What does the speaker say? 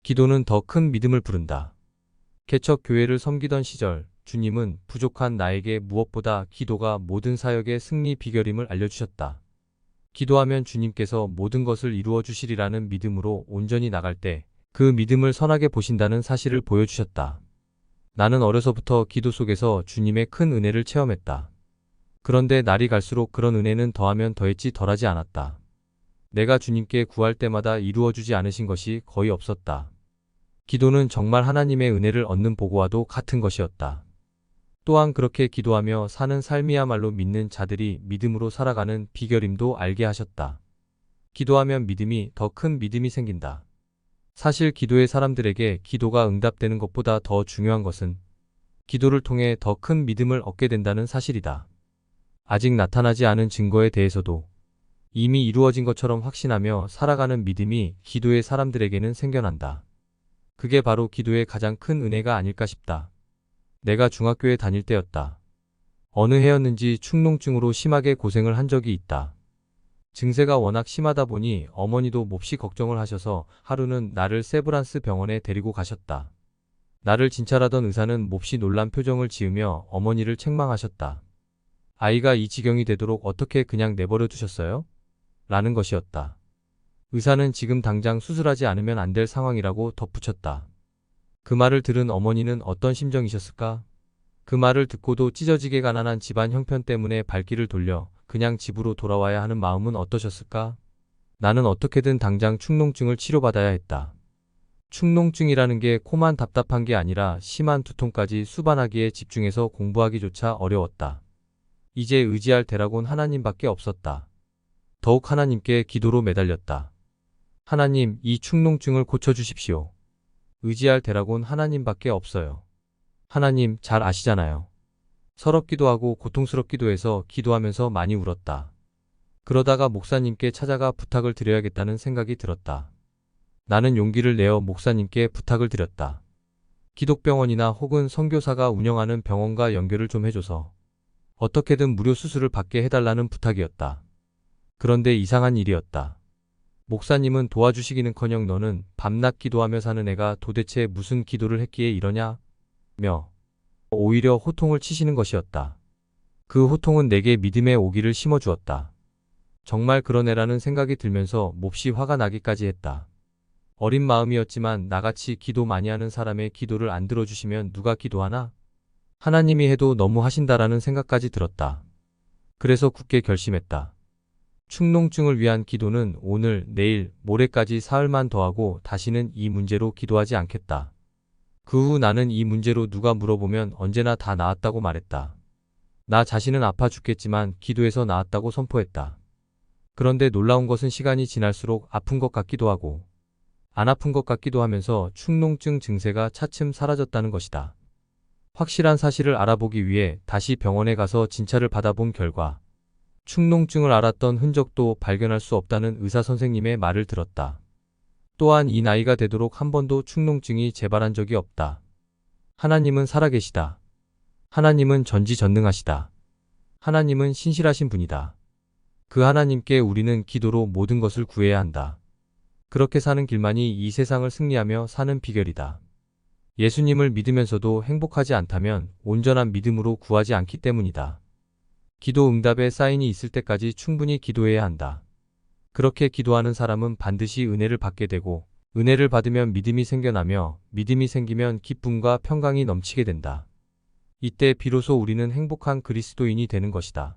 기도는 더 큰 믿음을 부른다. 개척 교회를 섬기던 시절 주님은 부족한 나에게 무엇보다 기도가 모든 사역의 승리 비결임을 알려주셨다. 기도하면 주님께서 모든 것을 이루어 주시리라는 믿음으로 온전히 나갈 때 그 믿음을 선하게 보신다는 사실을 보여주셨다. 나는 어려서부터 기도 속에서 주님의 큰 은혜를 체험했다. 그런데 날이 갈수록 그런 은혜는 더하면 더했지 덜하지 않았다. 내가 주님께 구할 때마다 이루어주지 않으신 것이 거의 없었다. 기도는 정말 하나님의 은혜를 얻는 보고와도 같은 것이었다. 또한 그렇게 기도하며 사는 삶이야말로 믿는 자들이 믿음으로 살아가는 비결임도 알게 하셨다. 기도하면 믿음이 더 큰 믿음이 생긴다. 사실 기도의 사람들에게 기도가 응답되는 것보다 더 중요한 것은 기도를 통해 더 큰 믿음을 얻게 된다는 사실이다. 아직 나타나지 않은 증거에 대해서도 이미 이루어진 것처럼 확신하며 살아가는 믿음이 기도의 사람들에게는 생겨난다. 그게 바로 기도의 가장 큰 은혜가 아닐까 싶다. 내가 중학교에 다닐 때였다. 어느 해였는지 축농증으로 심하게 고생을 한 적이 있다. 증세가 워낙 심하다 보니 어머니도 몹시 걱정을 하셔서 하루는 나를 세브란스 병원에 데리고 가셨다. 나를 진찰하던 의사는 몹시 놀란 표정을 지으며 어머니를 책망하셨다. 아이가 이 지경이 되도록 어떻게 그냥 내버려 두셨어요? 라는 것이었다. 의사는 지금 당장 수술하지 않으면 안 될 상황이라고 덧붙였다. 그 말을 들은 어머니는 어떤 심정이셨을까? 그 말을 듣고도 찢어지게 가난한 집안 형편 때문에 발길을 돌려 그냥 집으로 돌아와야 하는 마음은 어떠셨을까? 나는 어떻게든 당장 축농증을 치료받아야 했다. 축농증이라는 게 코만 답답한 게 아니라 심한 두통까지 수반하기에 집중해서 공부하기조차 어려웠다. 이제 의지할 대라곤 하나님밖에 없었다. 더욱 하나님께 기도로 매달렸다. 하나님, 이 축농증을 고쳐주십시오. 의지할 대라곤 하나님밖에 없어요. 하나님, 잘 아시잖아요. 서럽기도 하고 고통스럽기도 해서 기도하면서 많이 울었다. 그러다가 목사님께 찾아가 부탁을 드려야겠다는 생각이 들었다. 나는 용기를 내어 목사님께 부탁을 드렸다. 기독병원이나 혹은 선교사가 운영하는 병원과 연결을 좀 해줘서 어떻게든 무료 수술을 받게 해달라는 부탁이었다. 그런데 이상한 일이었다. 목사님은 도와주시기는커녕 너는 밤낮 기도하며 사는 애가 도대체 무슨 기도를 했기에 이러냐? 며 오히려 호통을 치시는 것이었다. 그 호통은 내게 믿음의 오기를 심어주었다. 정말 그런 애라는 생각이 들면서 몹시 화가 나기까지 했다. 어린 마음이었지만 나같이 기도 많이 하는 사람의 기도를 안 들어주시면 누가 기도하나? 하나님이 해도 너무 하신다라는 생각까지 들었다. 그래서 굳게 결심했다. 축농증을 위한 기도는 오늘, 내일, 모레까지 사흘만 더 하고 다시는 이 문제로 기도하지 않겠다. 그 후 나는 이 문제로 누가 물어보면 언제나 다 나았다고 말했다. 나 자신은 아파 죽겠지만 기도해서 나았다고 선포했다. 그런데 놀라운 것은 시간이 지날수록 아픈 것 같기도 하고 안 아픈 것 같기도 하면서 축농증 증세가 차츰 사라졌다는 것이다. 확실한 사실을 알아보기 위해 다시 병원에 가서 진찰을 받아본 결과 축농증을 앓았던 흔적도 발견할 수 없다는 의사 선생님의 말을 들었다. 또한 이 나이가 되도록 한 번도 축농증이 재발한 적이 없다. 하나님은 살아계시다. 하나님은 전지전능하시다. 하나님은 신실하신 분이다. 그 하나님께 우리는 기도로 모든 것을 구해야 한다. 그렇게 사는 길만이 이 세상을 승리하며 사는 비결이다. 예수님을 믿으면서도 행복하지 않다면 온전한 믿음으로 구하지 않기 때문이다. 기도 응답의 사인이 있을 때까지 충분히 기도해야 한다. 그렇게 기도하는 사람은 반드시 은혜를 받게 되고 은혜를 받으면 믿음이 생겨나며 믿음이 생기면 기쁨과 평강이 넘치게 된다. 이때 비로소 우리는 행복한 그리스도인이 되는 것이다.